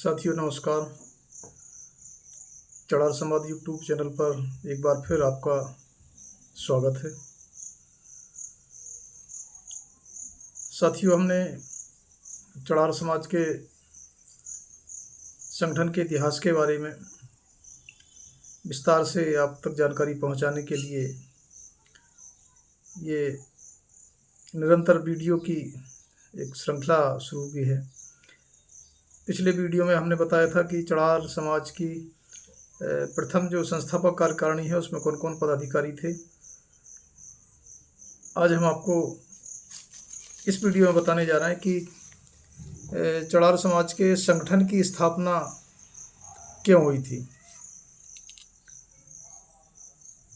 साथियों नमस्कार। चढ़ार संवाद यूट्यूब चैनल पर एक बार फिर आपका स्वागत है। साथियों, हमने चढ़ार समाज के संगठन के इतिहास के बारे में विस्तार से आप तक जानकारी पहुंचाने के लिए ये निरंतर वीडियो की एक श्रृंखला शुरू की है। पिछले वीडियो में हमने बताया था कि चढ़ार समाज की प्रथम जो संस्थापक कार्यकारिणी है उसमें कौन कौन पदाधिकारी थे। आज हम आपको इस वीडियो में बताने जा रहे हैं कि चढ़ार समाज के संगठन की स्थापना क्यों हुई थी,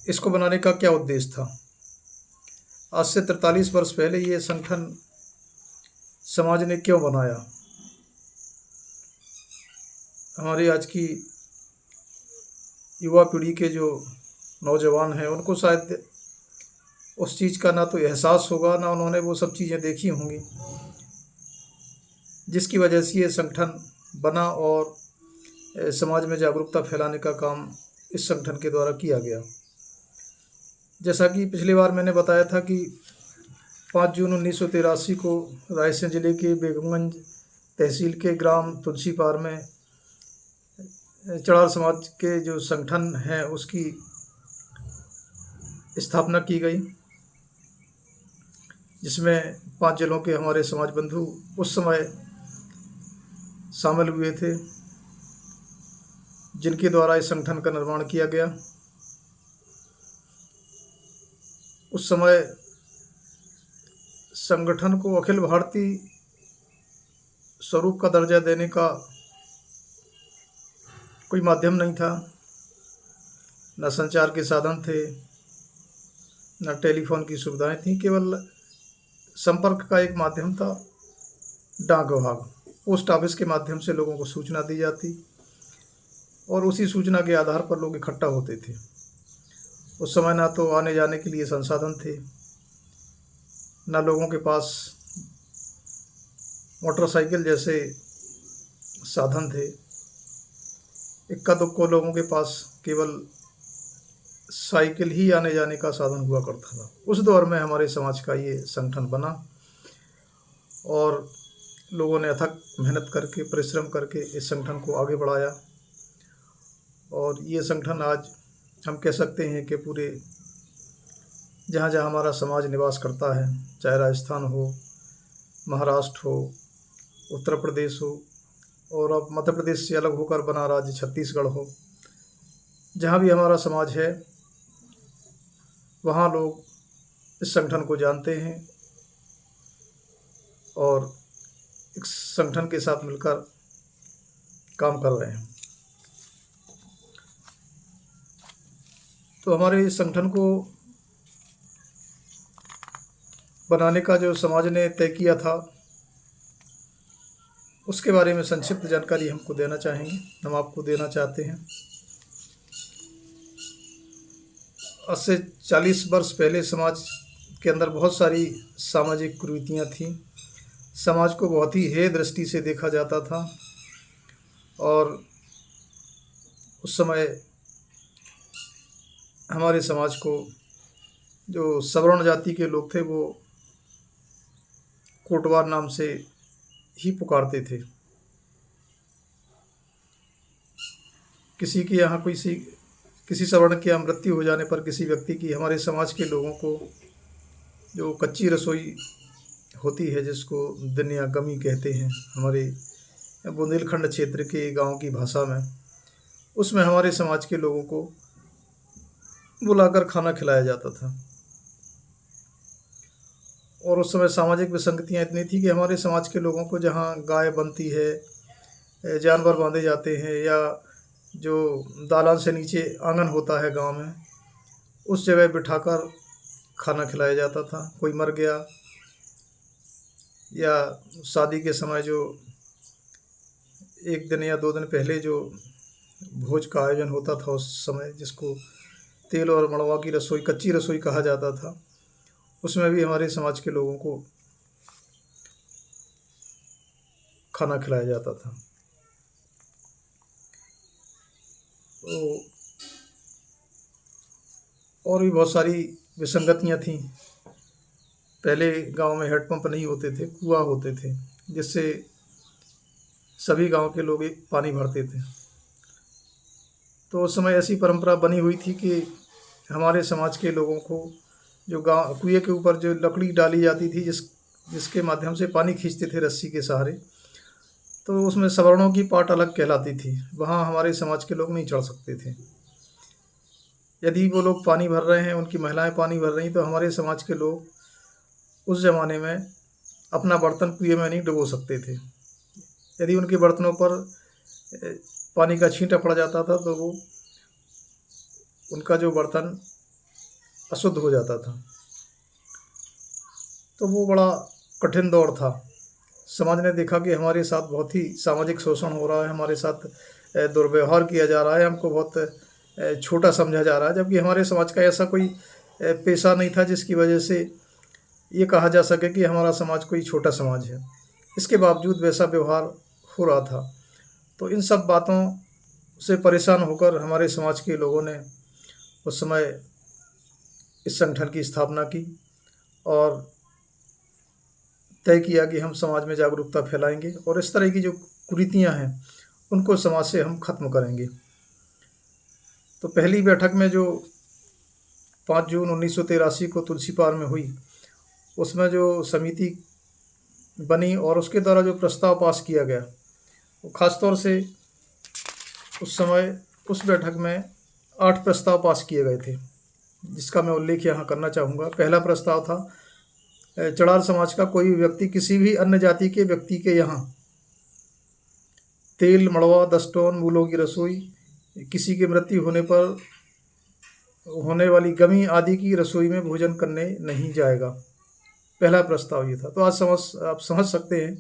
इसको बनाने का क्या उद्देश्य था। आज से 43 वर्ष पहले ये संगठन समाज ने क्यों बनाया। हमारी आज की युवा पीढ़ी के जो नौजवान हैं उनको शायद उस चीज़ का ना तो एहसास होगा, ना उन्होंने वो सब चीज़ें देखी होंगी जिसकी वजह से ये संगठन बना और समाज में जागरूकता फैलाने का काम इस संगठन के द्वारा किया गया। जैसा कि पिछली बार मैंने बताया था कि 5 जून 1983 को रायसेन जिले के बेगमगंज तहसील के ग्राम तुलसीपार में चढ़ार समाज के जो संगठन है उसकी स्थापना की गई, जिसमें 5 जिलों के हमारे समाज बंधु उस समय शामिल हुए थे, जिनके द्वारा इस संगठन का निर्माण किया गया। उस समय संगठन को अखिल भारतीय स्वरूप का दर्जा देने का कोई माध्यम नहीं था, न संचार के साधन थे, न टेलीफोन की सुविधाएं थी। केवल संपर्क का एक माध्यम था डाक विभाग, पोस्ट ऑफिस के माध्यम से लोगों को सूचना दी जाती और उसी सूचना के आधार पर लोग इकट्ठा होते थे। उस समय ना तो आने जाने के लिए संसाधन थे, ना लोगों के पास मोटरसाइकिल जैसे साधन थे। इक्का दुक्का लोगों के पास केवल साइकिल ही आने जाने का साधन हुआ करता था। उस दौर में हमारे समाज का ये संगठन बना और लोगों ने अथक मेहनत करके, परिश्रम करके इस संगठन को आगे बढ़ाया। और ये संगठन आज हम कह सकते हैं कि पूरे जहाँ जहाँ हमारा समाज निवास करता है, चाहे राजस्थान हो, महाराष्ट्र हो, उत्तर प्रदेश हो और अब मध्य प्रदेश से अलग होकर बना राज्य छत्तीसगढ़ हो, जहाँ भी हमारा समाज है वहाँ लोग इस संगठन को जानते हैं और इस संगठन के साथ मिलकर काम कर रहे हैं। तो हमारे इस संगठन को बनाने का जो समाज ने तय किया था उसके बारे में संक्षिप्त जानकारी हम आपको देना चाहते हैं। आज से 40 वर्ष पहले समाज के अंदर बहुत सारी सामाजिक कुरीतियाँ थीं। समाज को बहुत ही हेय दृष्टि से देखा जाता था और उस समय हमारे समाज को जो सवर्ण जाति के लोग थे वो कोटवार नाम से ही पुकारते थे। किसी के यहाँ किसी सवर्ण की मृत्यु हो जाने पर किसी व्यक्ति की, हमारे समाज के लोगों को जो कच्ची रसोई होती है जिसको दिन या गमी कहते हैं हमारे बुंदेलखंड क्षेत्र के गांव की भाषा में, उसमें हमारे समाज के लोगों को बुलाकर खाना खिलाया जाता था। और उस समय सामाजिक विसंगतियाँ इतनी थी कि हमारे समाज के लोगों को जहाँ गाय बनती है, जानवर बांधे जाते हैं या जो दालान से नीचे आंगन होता है गांव में, उस जगह बिठाकर खाना खिलाया जाता था। कोई मर गया या शादी के समय जो 1 दिन या 2 दिन पहले जो भोज का आयोजन होता था उस समय, जिसको तेल और मड़वा की रसोई, कच्ची रसोई कहा जाता था, उसमें भी हमारे समाज के लोगों को खाना खिलाया जाता था। और भी बहुत सारी विसंगतियाँ थीं। पहले गांव में हेडपंप नहीं होते थे, कुआँ होते थे, जिससे सभी गांव के लोग एक पानी भरते थे। तो उस समय ऐसी परंपरा बनी हुई थी कि हमारे समाज के लोगों को जो गाँव कुएँ के ऊपर जो लकड़ी डाली जाती थी, जिसके माध्यम से पानी खींचते थे रस्सी के सहारे, तो उसमें सवर्णों की पाट अलग कहलाती थी। वहाँ हमारे समाज के लोग नहीं चढ़ सकते थे। यदि वो लोग पानी भर रहे हैं, उनकी महिलाएं पानी भर रही, तो हमारे समाज के लोग उस ज़माने में अपना बर्तन कुएँ में नहीं डुबो सकते थे। यदि उनके बर्तनों पर पानी का छींटा पड़ जाता था तो वो उनका जो बर्तन अशुद्ध हो जाता था। तो वो बड़ा कठिन दौर था। समाज ने देखा कि हमारे साथ बहुत ही सामाजिक शोषण हो रहा है, हमारे साथ दुर्व्यवहार किया जा रहा है, हमको बहुत छोटा समझा जा रहा है, जबकि हमारे समाज का ऐसा कोई पेशा नहीं था जिसकी वजह से ये कहा जा सके कि हमारा समाज कोई छोटा समाज है। इसके बावजूद वैसा व्यवहार हो रहा था। तो इन सब बातों से परेशान होकर हमारे समाज के लोगों ने उस समय इस संगठन की स्थापना की और तय किया कि हम समाज में जागरूकता फैलाएंगे और इस तरह की जो कुरीतियाँ हैं उनको समाज से हम खत्म करेंगे। तो पहली बैठक में जो 5 जून 1983 को तुलसीपार में हुई, उसमें जो समिति बनी और उसके द्वारा जो प्रस्ताव पास किया गया, वो ख़ास तौर से उस समय उस बैठक में 8 प्रस्ताव पास किए गए थे, जिसका मैं उल्लेख यहाँ करना चाहूँगा। पहला प्रस्ताव था, चड़ार समाज का कोई भी व्यक्ति किसी भी अन्य जाति के व्यक्ति के यहाँ तेल, मड़वा, 10 टन मूलों की रसोई, किसी की मृत्यु होने पर होने वाली गमी आदि की रसोई में भोजन करने नहीं जाएगा। पहला प्रस्ताव ये था। तो आज आप समझ सकते हैं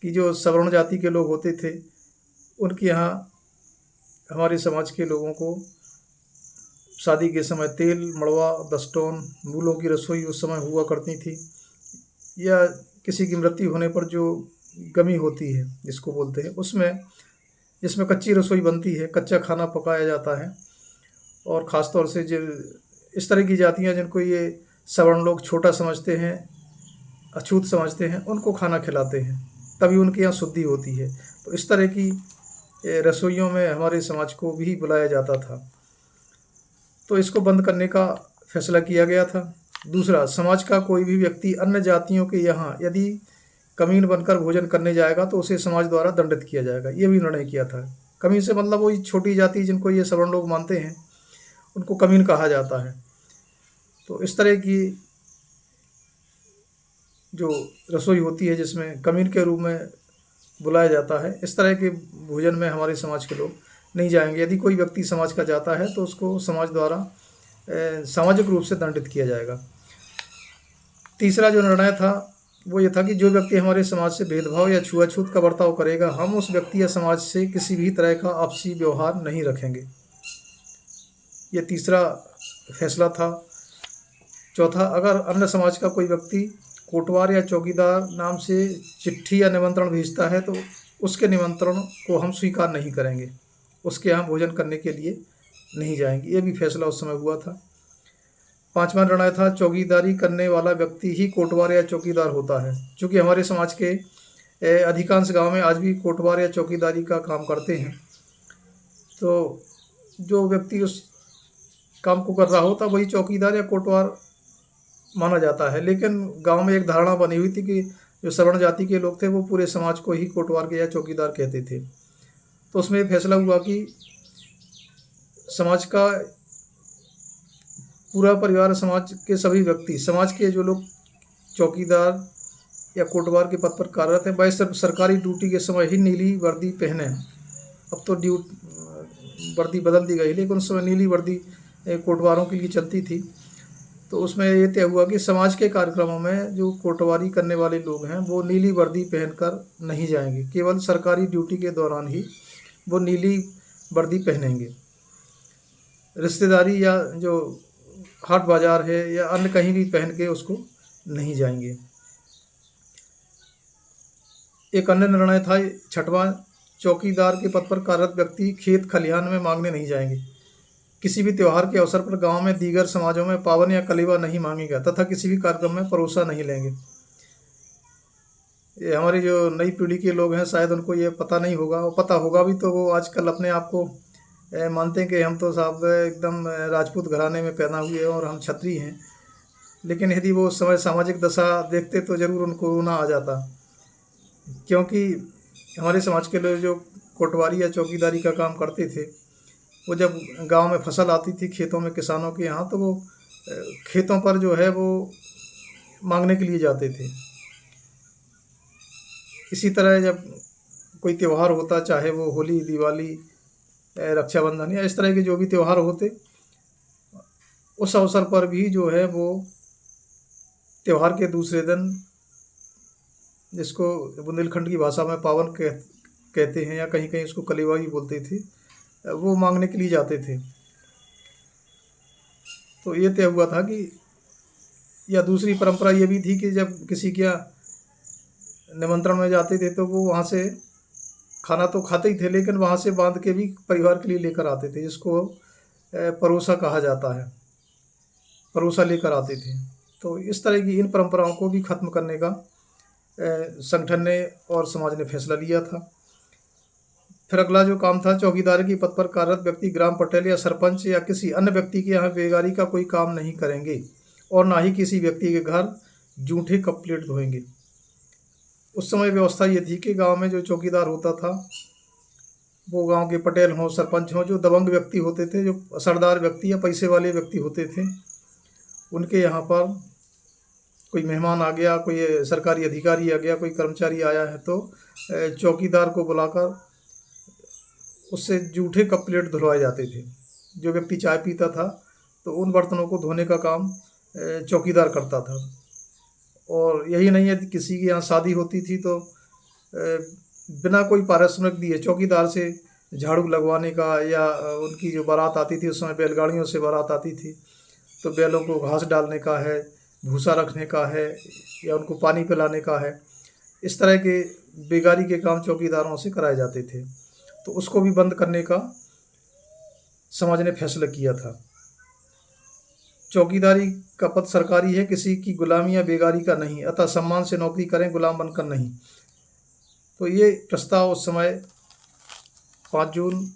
कि जो सवर्ण जाति के लोग होते थे, उनके यहाँ हमारे समाज के लोगों को शादी के समय तेल, मड़वा, 10 टन मूलों की रसोई उस समय हुआ करती थी, या किसी की मृत्यु होने पर जो गमी होती है जिसको बोलते हैं, उसमें जिसमें कच्ची रसोई बनती है, कच्चा खाना पकाया जाता है। और ख़ास तौर से जो इस तरह की जातियाँ जिनको ये सवर्ण लोग छोटा समझते हैं, अछूत समझते हैं, उनको खाना खिलाते हैं, तभी उनके यहाँ शुद्धि होती है। तो इस तरह की रसोइयों में हमारे समाज को भी बुलाया जाता था। तो इसको बंद करने का फैसला किया गया था। दूसरा, समाज का कोई भी व्यक्ति अन्य जातियों के यहाँ यदि कमीन बनकर भोजन करने जाएगा तो उसे समाज द्वारा दंडित किया जाएगा, ये भी निर्णय किया था। कमीन से मतलब वही छोटी जाति जिनको ये सवर्ण लोग मानते हैं, उनको कमीन कहा जाता है। तो इस तरह की जो रसोई होती है जिसमें कमीन के रूप में बुलाया जाता है, इस तरह के भोजन में हमारे समाज के लोग नहीं जाएंगे। यदि कोई व्यक्ति समाज का जाता है तो उसको समाज द्वारा सामाजिक रूप से दंडित किया जाएगा। तीसरा जो निर्णय था वो ये था कि जो व्यक्ति हमारे समाज से भेदभाव या छुआछूत का बर्ताव करेगा, हम उस व्यक्ति या समाज से किसी भी तरह का आपसी व्यवहार नहीं रखेंगे। ये तीसरा फैसला था। चौथा, अगर अन्य समाज का कोई व्यक्ति कोटवार या चौकीदार नाम से चिट्ठी या निमंत्रण भेजता है तो उसके निमंत्रण को हम स्वीकार नहीं करेंगे, उसके यहाँ भोजन करने के लिए नहीं जाएंगे। ये भी फैसला उस समय हुआ था। पांचवा निर्णय था, चौकीदारी करने वाला व्यक्ति ही कोटवार या चौकीदार होता है। चूँकि हमारे समाज के अधिकांश गांव में आज भी कोटवार या चौकीदारी का काम करते हैं, तो जो व्यक्ति उस काम को कर रहा होता वही चौकीदार या कोटवार माना जाता है। लेकिन गांव में एक धारणा बनी हुई थी कि जो सवर्ण जाति के लोग थे वो पूरे समाज को ही कोटवार के या चौकीदार कहते थे। तो उसमें फैसला हुआ कि समाज का पूरा परिवार, समाज के सभी व्यक्ति, समाज के जो लोग चौकीदार या कोटवार के पद पर कार्यरत हैं, वह सिर्फ सरकारी ड्यूटी के समय ही नीली वर्दी पहने। अब तो वर्दी बदल दी गई, लेकिन उस समय नीली वर्दी कोटवारों के लिए चलती थी। तो उसमें ये तय हुआ कि समाज के कार्यक्रमों में जो कोटवारी करने वाले लोग हैं वो नीली वर्दी पहनकर नहीं जाएंगे, केवल सरकारी ड्यूटी के दौरान ही वो नीली वर्दी पहनेंगे। रिश्तेदारी या जो हाट बाजार है या अन्य कहीं भी पहन के उसको नहीं जाएंगे। एक अन्य निर्णय था, छठवां, चौकीदार के पद पर कार्यरत व्यक्ति खेत खलिहान में मांगने नहीं जाएंगे। किसी भी त्योहार के अवसर पर गांव में दीगर समाजों में पावन या कलीवा नहीं मांगेगा तथा किसी भी कार्यक्रम में परोसा नहीं लेंगे। ये हमारी जो नई पीढ़ी के लोग हैं शायद उनको ये पता नहीं होगा, और पता होगा भी तो वो आजकल अपने आप को मानते हैं कि हम तो साहब एकदम राजपूत घराने में पैदा हुए हैं और हम क्षत्रिय हैं। लेकिन यदि वो उस समय सामाजिक दशा देखते तो ज़रूर उनको रोना आ जाता, क्योंकि हमारे समाज के लोग जो कोटवारी या चौकीदारी का काम करते थे, वो जब गांव में फसल आती थी खेतों में किसानों के यहाँ, तो वो खेतों पर जो है वो मांगने के लिए जाते थे। इसी तरह जब कोई त्यौहार होता, चाहे वो होली, दिवाली, रक्षाबंधन या इस तरह के जो भी त्यौहार होते, उस अवसर पर भी जो है वो त्यौहार के दूसरे दिन, जिसको बुंदेलखंड की भाषा में पावन कहते हैं या कहीं कहीं उसको कलीवा भी बोलते थे, वो मांगने के लिए जाते थे। तो ये तय हुआ था कि, या दूसरी परंपरा ये भी थी कि जब किसी के निमंत्रण में जाते थे तो वो वहाँ से खाना तो खाते ही थे, लेकिन वहाँ से बांध के भी परिवार के लिए लेकर आते थे, जिसको परोसा कहा जाता है, परोसा लेकर आते थे। तो इस तरह की इन परंपराओं को भी खत्म करने का संगठन ने और समाज ने फैसला लिया था। फिर अगला जो काम था, चौकीदार की पद पर कार्यरत व्यक्ति ग्राम पटेल या सरपंच या किसी अन्य व्यक्ति के यहाँ बेगारी का कोई काम नहीं करेंगे और ना ही किसी व्यक्ति के घर जूठे कप प्लेट धोएंगे। उस समय व्यवस्था ये थी कि गांव में जो चौकीदार होता था वो गांव के पटेल हों, सरपंच हों, जो दबंग व्यक्ति होते थे, जो असरदार व्यक्ति या पैसे वाले व्यक्ति होते थे, उनके यहाँ पर कोई मेहमान आ गया, कोई सरकारी अधिकारी आ गया, कोई कर्मचारी आया है, तो चौकीदार को बुलाकर उससे जूठे कप प्लेट धुलवाए जाते थे। जो व्यक्ति चाय पीता था तो उन बर्तनों को धोने का काम चौकीदार करता था। और यही नहीं है, किसी के यहाँ शादी होती थी तो बिना कोई पारिश्रमिक दिए चौकीदार से झाड़ू लगवाने का, या उनकी जो बारात आती थी, उस समय बैलगाड़ियों से बारात आती थी, तो बैलों को घास डालने का है, भूसा रखने का है, या उनको पानी पिलाने का है, इस तरह के बेगारी के काम चौकीदारों से कराए जाते थे। तो उसको भी बंद करने का समाज ने फैसला किया था। चौकीदारी का पद सरकारी है, किसी की गुलामी या बेगारी का नहीं, अतः सम्मान से नौकरी करें, गुलाम बनकर नहीं। तो ये प्रस्ताव उस समय 5 जून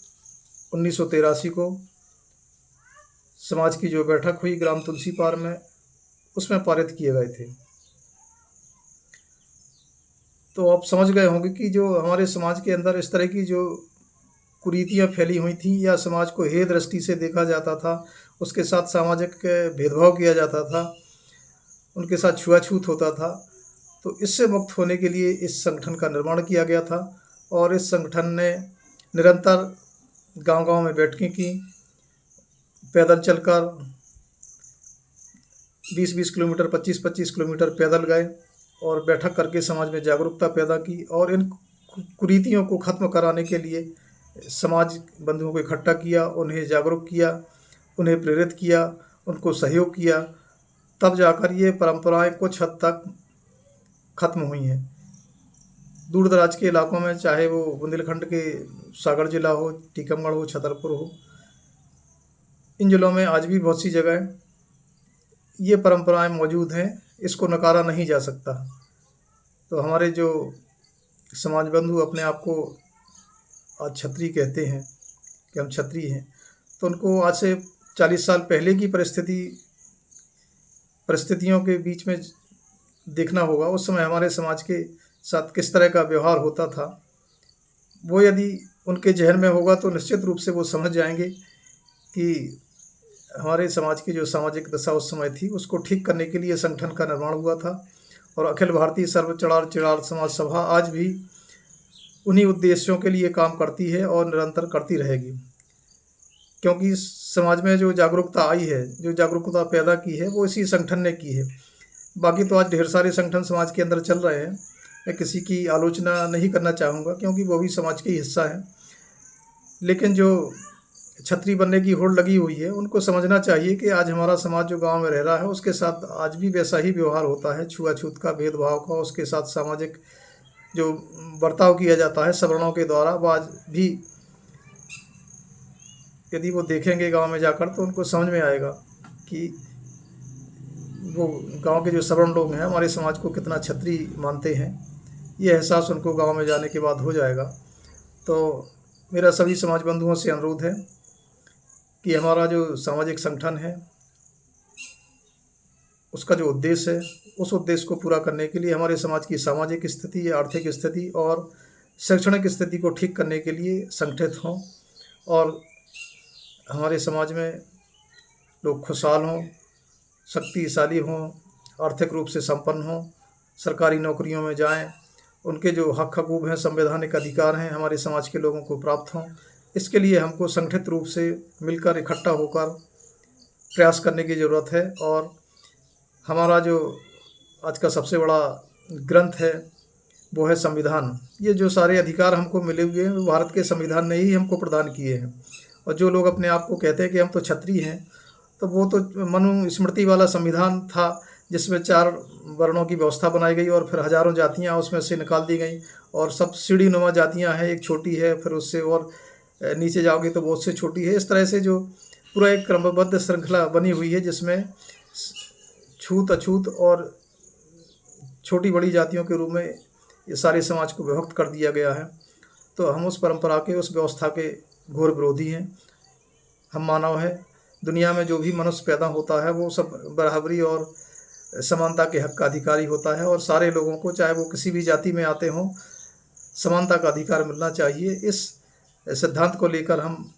1983 को समाज की जो बैठक हुई ग्राम तुलसीपार में, उसमें पारित किए गए थे। तो आप समझ गए होंगे कि जो हमारे समाज के अंदर इस तरह की जो कुरीतियाँ फैली हुई थी, या समाज को हे दृष्टि से देखा जाता था, उसके साथ सामाजिक भेदभाव किया जाता था, उनके साथ छुआछूत होता था, तो इससे मुक्त होने के लिए इस संगठन का निर्माण किया गया था। और इस संगठन ने निरंतर गांव-गांव में बैठकें की, पैदल चलकर 20-20 किलोमीटर, 25-25 किलोमीटर पैदल गए और बैठक करके समाज में जागरूकता पैदा की, और इन कुरीतियों को ख़त्म कराने के लिए समाज बंधुओं को इकट्ठा किया, उन्हें जागरूक किया, उन्हें प्रेरित किया, उनको सहयोग किया। तब जाकर ये परंपराएं कुछ हद तक ख़त्म हुई हैं। दूर दराज के इलाकों में, चाहे वो बुंदेलखंड के सागर जिला हो, टीकमगढ़ हो, छतरपुर हो, इन जिलों में आज भी बहुत सी जगह ये परंपराएं मौजूद हैं, इसको नकारा नहीं जा सकता। तो हमारे जो समाज बंधु अपने आप को आज क्षत्रिय कहते हैं कि हम क्षत्रिय हैं, तो उनको आज से 40 साल पहले की परिस्थितियों के बीच में देखना होगा। उस समय हमारे समाज के साथ किस तरह का व्यवहार होता था, वो यदि उनके जहन में होगा तो निश्चित रूप से वो समझ जाएंगे कि हमारे समाज की जो सामाजिक दशा उस समय थी, उसको ठीक करने के लिए संगठन का निर्माण हुआ था। और अखिल भारतीय सर्व चढ़ार समाज सभा आज भी उन्हीं उद्देश्यों के लिए काम करती है और निरंतर करती रहेगी, क्योंकि समाज में जो जागरूकता आई है, जो जागरूकता पैदा की है, वो इसी संगठन ने की है। बाकी तो आज ढेर सारे संगठन समाज के अंदर चल रहे हैं, मैं किसी की आलोचना नहीं करना चाहूँगा, क्योंकि वो भी समाज का ही हिस्सा है। लेकिन जो छतरी बनने की होड़ लगी हुई है, उनको समझना चाहिए कि आज हमारा समाज जो गांव में रह रहा है, उसके साथ आज भी वैसा ही व्यवहार होता है, छुआछूत का, भेदभाव का, उसके साथ सामाजिक जो बर्ताव किया जाता है सवर्णों के द्वारा, वो आज भी यदि वो देखेंगे गांव में जाकर तो उनको समझ में आएगा कि वो गांव के जो सवर्ण लोग हैं हमारे समाज को कितना क्षत्रिय मानते हैं। ये एहसास उनको गांव में जाने के बाद हो जाएगा। तो मेरा सभी समाज बंधुओं से अनुरोध है कि हमारा जो सामाजिक संगठन है उसका जो उद्देश्य है उस उद्देश्य को पूरा करने के लिए हमारे समाज की सामाजिक स्थिति, आर्थिक स्थिति और शैक्षणिक स्थिति को ठीक करने के लिए संगठित हों और हमारे समाज में लोग खुशहाल हों, शक्तिशाली हों, आर्थिक रूप से संपन्न हों, सरकारी नौकरियों में जाएं, उनके जो हक हकूक़ हैं, संवैधानिक अधिकार हैं हमारे समाज के लोगों को प्राप्त हों। इसके लिए हमको संगठित रूप से मिलकर इकट्ठा होकर प्रयास करने की ज़रूरत है। और हमारा जो आज का सबसे बड़ा ग्रंथ है वो है संविधान। ये जो सारे अधिकार हमको मिले हुए हैं वो भारत के संविधान ने ही हमको प्रदान किए हैं। और जो लोग अपने आप को कहते हैं कि हम तो क्षत्रिय हैं, तो वो तो मनुस्मृति वाला संविधान था जिसमें 4 वर्णों की व्यवस्था बनाई गई और फिर हज़ारों जातियां उसमें से निकाल दी गई और सब सीढ़ीनुमा जातियां हैं, एक छोटी है फिर उससे और नीचे जाओगे तो बहुत से छोटी है। इस तरह से जो पूरा एक क्रमबद्ध श्रृंखला बनी हुई है जिसमें छूत अछूत और छोटी बड़ी जातियों के रूप में ये सारे समाज को विभक्त कर दिया गया है। तो हम उस परंपरा के, उस व्यवस्था के घोर विरोधी हैं। हम मानव हैं, दुनिया में जो भी मनुष्य पैदा होता है वो सब बराबरी और समानता के हक का अधिकारी होता है और सारे लोगों को, चाहे वो किसी भी जाति में आते हों, समानता का अधिकार मिलना चाहिए। इस सिद्धांत को लेकर हम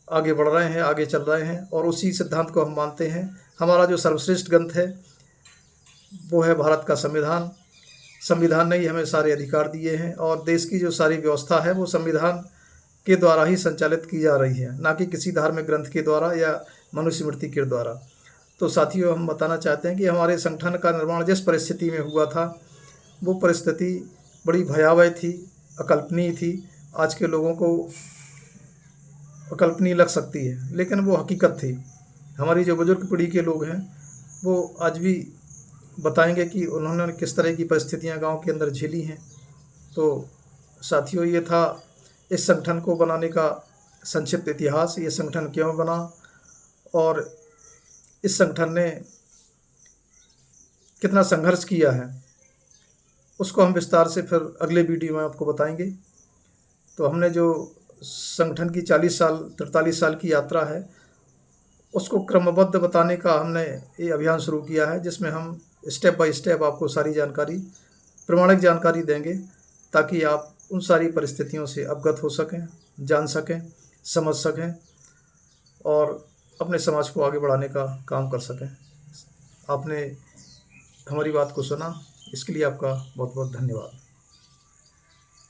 आगे बढ़ रहे हैं, आगे चल रहे हैं और उसी सिद्धांत को हम मानते हैं। हमारा जो सर्वश्रेष्ठ ग्रंथ है वो है भारत का संविधान। संविधान ने ही हमें सारे अधिकार दिए हैं और देश की जो सारी व्यवस्था है वो संविधान के द्वारा ही संचालित की जा रही है, ना कि किसी धार्मिक ग्रंथ के द्वारा या मनुस्मृति के द्वारा। तो साथियों, हम बताना चाहते हैं कि हमारे संगठन का निर्माण जिस परिस्थिति में हुआ था वो परिस्थिति बड़ी भयावह थी, अकल्पनीय थी। आज के लोगों को अकल्पनीय लग सकती है लेकिन वो हकीकत थी। हमारी जो बुजुर्ग पीढ़ी के लोग हैं वो आज भी बताएंगे कि उन्होंने किस तरह की परिस्थितियां गांव के अंदर झेली हैं। तो साथियों, ये था इस संगठन को बनाने का संक्षिप्त इतिहास। ये संगठन क्यों बना और इस संगठन ने कितना संघर्ष किया है उसको हम विस्तार से फिर अगले वीडियो में आपको बताएंगे। तो हमने जो संगठन की 43 साल की यात्रा है उसको क्रमबद्ध बताने का हमने ये अभियान शुरू किया है, जिसमें हम स्टेप बाय स्टेप आपको सारी जानकारी, प्रमाणिक जानकारी देंगे ताकि आप उन सारी परिस्थितियों से अवगत हो सकें, जान सकें, समझ सकें और अपने समाज को आगे बढ़ाने का काम कर सकें। आपने हमारी बात को सुना, इसके लिए आपका बहुत बहुत धन्यवाद।